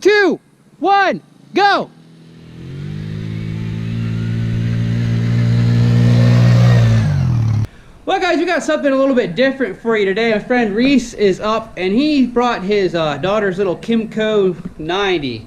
2, 1, go! Well guys, we got something a little bit different for you today. My friend Reese is up and he brought his daughter's little Kymco 90.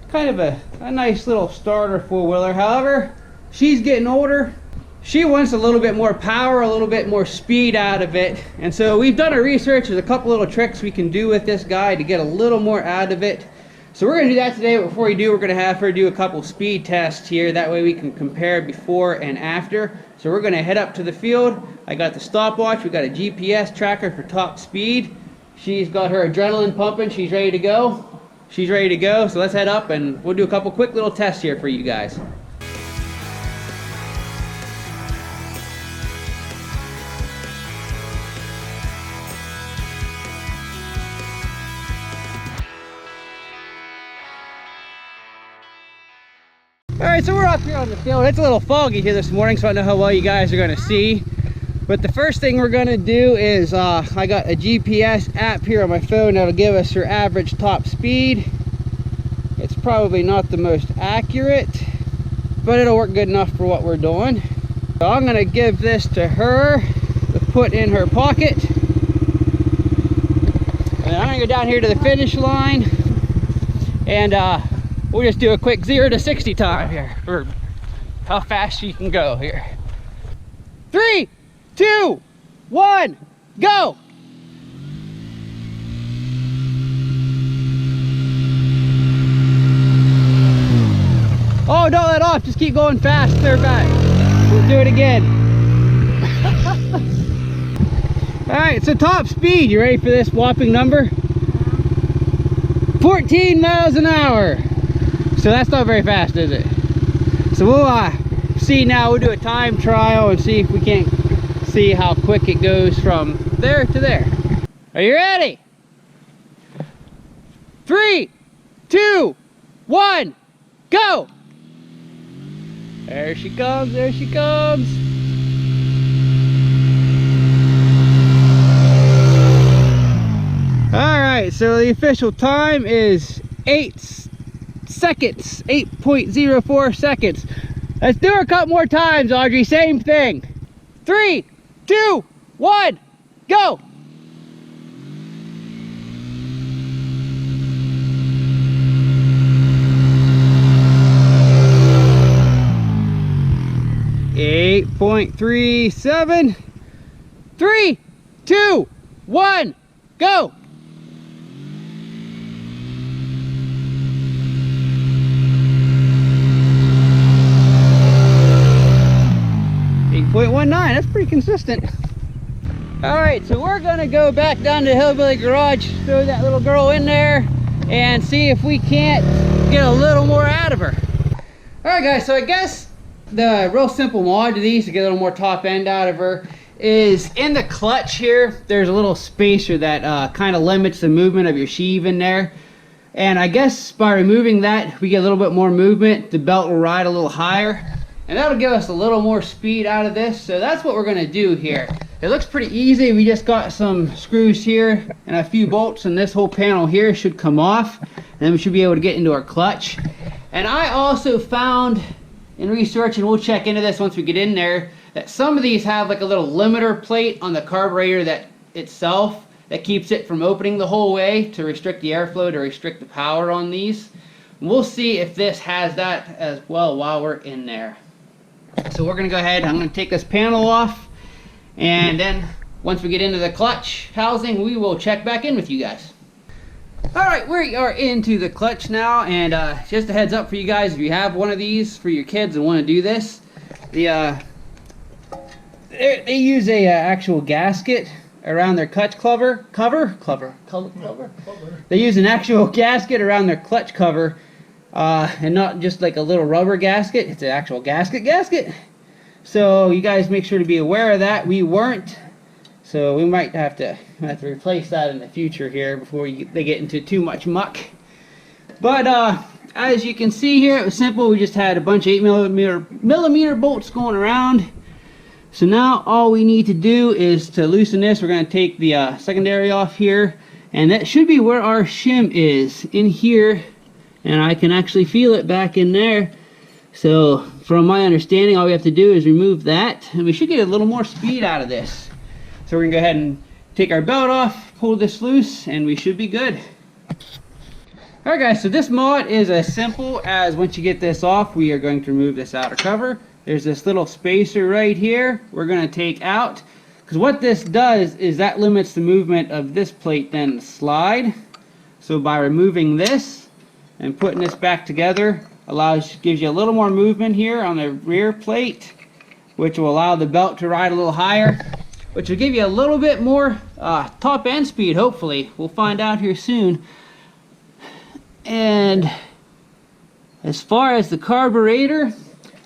Kind of a nice little starter four-wheeler. However, she's getting older. She wants a little bit more power, a little bit more speed out of it. And so we've done our research. There's a couple little tricks we can do with this guy to get a little more out of it. So we're going to do that today, but before we do, we're going to have her do a couple speed tests here. That way we can compare before and after. So we're going to head up to the field. I got the stopwatch. We got a GPS tracker for top speed. She's got her adrenaline pumping. She's ready to go. She's ready to go. So let's head up and we'll do a couple quick little tests here for you guys. Alright, so we're up here on the field. It's a little foggy here this morning, so I don't know how well you guys are going to see. But the first thing we're going to do is, I got a GPS app here on my phone that'll give us her average top speed. It's probably not the most accurate, but it'll work good enough for what we're doing. So I'm going to give this to her to put in her pocket. And I'm going to go down here to the finish line. And, we'll just do a quick 0 to 60 time here for how fast she can go here. 3, 2, 1, go! Oh, don't let off, just keep going fast, clear back. We'll do it again. Alright, so top speed, you ready for this whopping number? 14 miles an hour. So that's not very fast, is it? So we'll see now. We'll do a time trial and see if we can't see how quick it goes from there to there. Are you ready? 3, 2, 1, go! There she comes, there she comes. Alright, so the official time is 8 seconds, 8.04 seconds. Let's do it a couple more times, Audrey. Same thing. 3, 2, 1, go! .37. 3, 2, 1, go! 8.19, that's pretty consistent. Alright, so we're gonna go back down to Hillbilly Garage, throw that little girl in there, and see if we can't get a little more out of her. Alright guys, so I guess the real simple mod to these to get a little more top end out of her is in the clutch here. There's a little spacer that kind of limits the movement of your sheave in there. And I guess by removing that, we get a little bit more movement. The belt will ride a little higher. And that'll give us a little more speed out of this. So that's what we're going to do here. It looks pretty easy. We just got some screws here and a few bolts, and this whole panel here should come off. And then we should be able to get into our clutch. And I also found in research, and we'll check into this once we get in there, that some of these have like a little limiter plate on the carburetor that itself that keeps it from opening the whole way to restrict the airflow, to restrict the power on these. And we'll see if this has that as well while we're in there. So we're going to go ahead, I'm going to take this panel off, and then once we get into the clutch housing, we will check back in with you guys. Alright, we are into the clutch now, and just a heads up for you guys, if you have one of these for your kids and want to do this, they use a actual gasket around their clutch cover. They use an actual gasket around their clutch cover. And not just like a little rubber gasket, it's an actual gasket. So you guys make sure to be aware of that. We weren't, so we might have to replace that in the future here before they get into too much muck. But as you can see here, it was simple. We just had a bunch of 8mm bolts going around. So now all we need to do is to loosen this. We're going to take the secondary off here, and that should be where our shim is, in here. and I can actually feel it back in there. So from my understanding, all we have to do is remove that, and we should get a little more speed out of this. So we're gonna go ahead and take our belt off, pull this loose, and we should be good. Alright guys, so this mod is as simple as once you get this off, we are going to remove this outer cover. There's this little spacer right here we're going to take out, because what this does is that limits the movement of this plate then to slide. So by removing this and putting this back together, gives you a little more movement here on the rear plate, which will allow the belt to ride a little higher, which will give you a little bit more top end speed, hopefully. We'll find out here soon. And as far as the carburetor,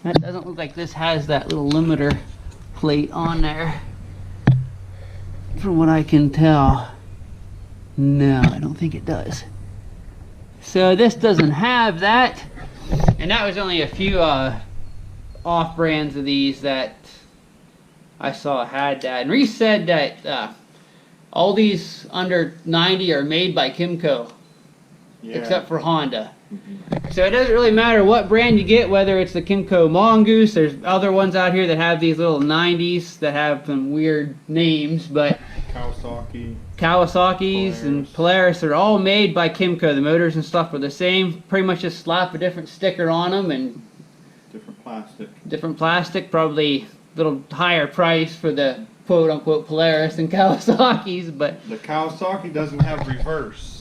that doesn't look like this has that little limiter plate on there, from what I can tell. No, I don't think it does. So this doesn't have that, and that was only a few off brands of these that I saw had that. And Reese said that all these under 90 are made by Kymco. Yeah. Except for Honda. So it doesn't really matter what brand you get, whether it's the Kymco Mongoose. There's other ones out here that have these little 90s that have some weird names, but Kawasaki's and Polaris are all made by Kymco. The motors and stuff are the same. Pretty much just slap a different sticker on them and different plastic. Probably a little higher price for the quote-unquote Polaris and Kawasaki's, but the Kawasaki doesn't have reverse.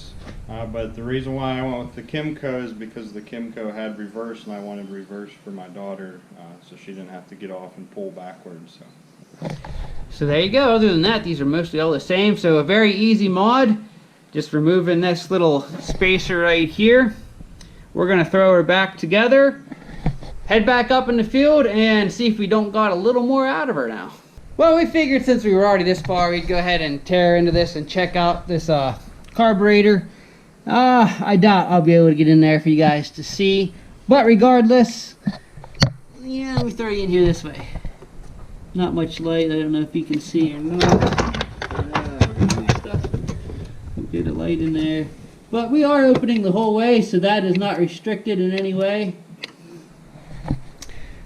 But the reason why I went with the Kymco is because the Kymco had reverse, and I wanted reverse for my daughter, so she didn't have to get off and pull backwards. So there you go. Other than that, these are mostly all the same. So a very easy mod. Just removing this little spacer right here. We're going to throw her back together, head back up in the field, and see if we don't got a little more out of her now. Well, we figured since we were already this far, we'd go ahead and tear into this and check out this carburetor. I doubt I'll be able to get in there for you guys to see, but regardless, yeah, let me throw you in here this way. Not much light. I don't know if you can see or not. Get a light in there, but we are opening the whole way, so that is not restricted in any way.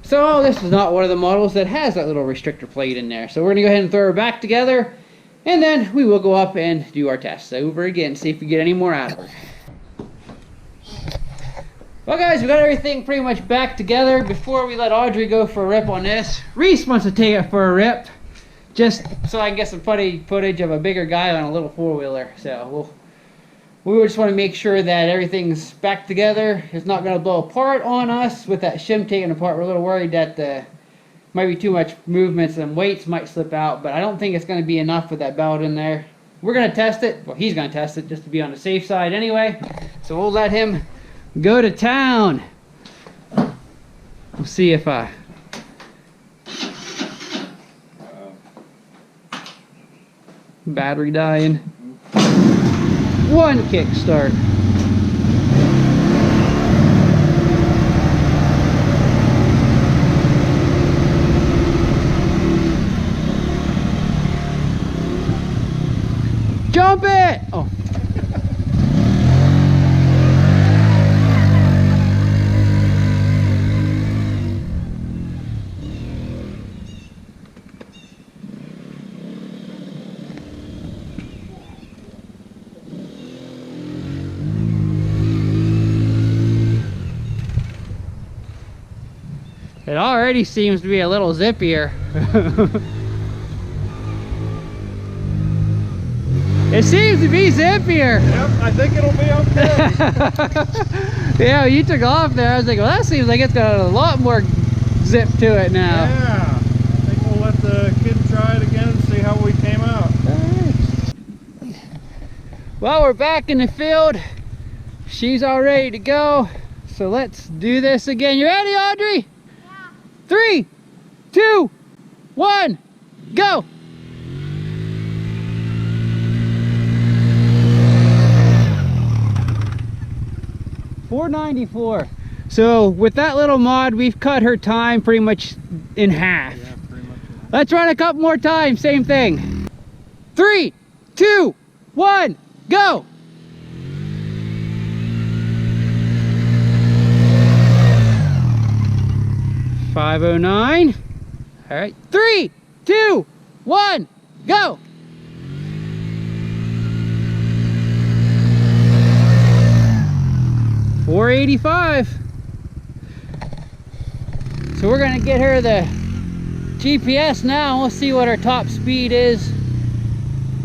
So this is not one of the models that has that little restrictor plate in there, so we're gonna go ahead and throw her back together. And then we will go up and do our tests over again, see if we get any more out of her. Well guys, we got everything pretty much back together. Before we let Audrey go for a rip on this, Reese wants to take it for a rip, just so I can get some footage of a bigger guy on a little four-wheeler. So we just want to make sure that everything's back together. It's not going to blow apart on us with that shim taken apart. We're a little worried that the might be too much movements and weights might slip out, but I don't think it's going to be enough with that belt in there. We're going to test it. Well, he's going to test it just to be on the safe side anyway. So we'll let him go to town. We'll see if battery dying. One kickstart. Jump it! Oh. It already seems to be a little zippier. It seems to be zippier. Yep, I think it'll be okay. Yeah, you took off there. I was like, well, that seems like it's got a lot more zip to it now. Yeah, I think we'll let the kid try it again and see how we came out. All right. Well, we're back in the field. She's all ready to go. So let's do this again. You ready, Audrey? Yeah. 3, 2, 1, go. .494. So with that little mod, we've cut her time pretty much in half. Yeah, pretty much. Let's run a couple more times, same thing. 3, 2, 1, go. 509. All right, 3, 2, 1, go. $485. So we're gonna get her the GPS now, and we'll see what her top speed is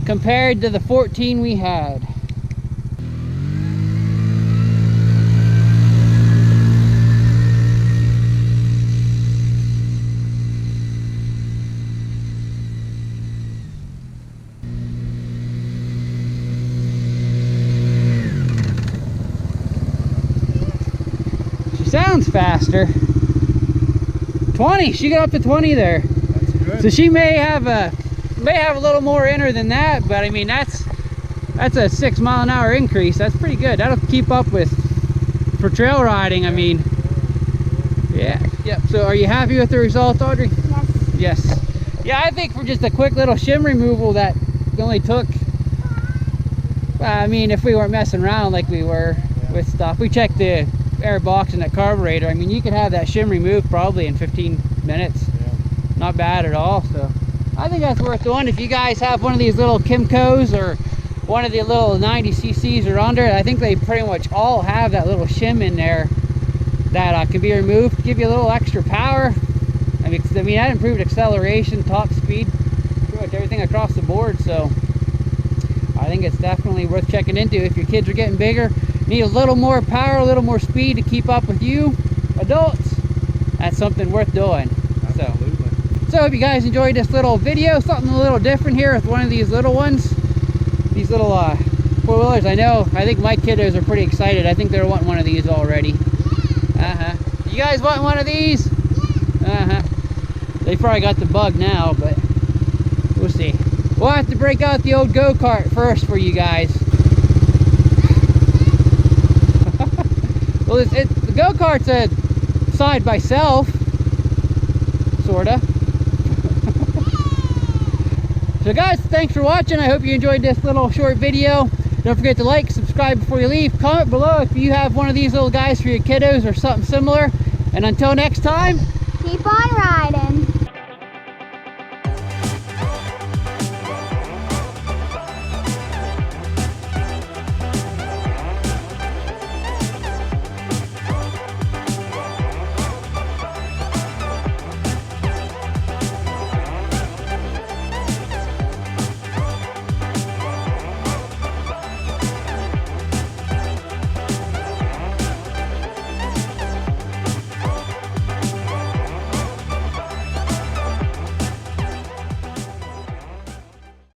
compared to the 14 we had. Sounds faster. 20. She got up to 20 there. That's good. So she may have a little more in her than that, but I mean that's a 6 mile an hour increase. That's pretty good. That'll keep up with for trail riding. I mean, yeah. Yep. So are you happy with the result, Audrey? Yes. Yes. Yeah, I think for just a quick little shim removal that only took. I mean, if we weren't messing around like we were with stuff, we checked the air box and that carburetor. I mean, you could have that shim removed probably in 15 minutes. Yeah. Not bad at all. So I think that's worth doing. If you guys have one of these little Kymcos or one of the little 90 cc's or under, I think they pretty much all have that little shim in there that can be removed, give you a little extra power. I mean, that improved acceleration, top speed, pretty much everything across the board. So I think it's definitely worth checking into if your kids are getting bigger, need a little more power, a little more speed to keep up with you adults. That's something worth doing. Absolutely. So hope you guys enjoyed this little video, something a little different here with one of these little ones, these little four-wheelers. I think my kiddos are pretty excited. I think they're wanting one of these already. You guys want one of these? They probably got the bug now, but we'll see. We'll have to break out the old go-kart first for you guys. Well, the go-kart's a side by self, sorta. So guys, thanks for watching. I hope you enjoyed this little short video. Don't forget to like, subscribe before you leave. Comment below if you have one of these little guys for your kiddos or something similar. And until next time, Keep on riding.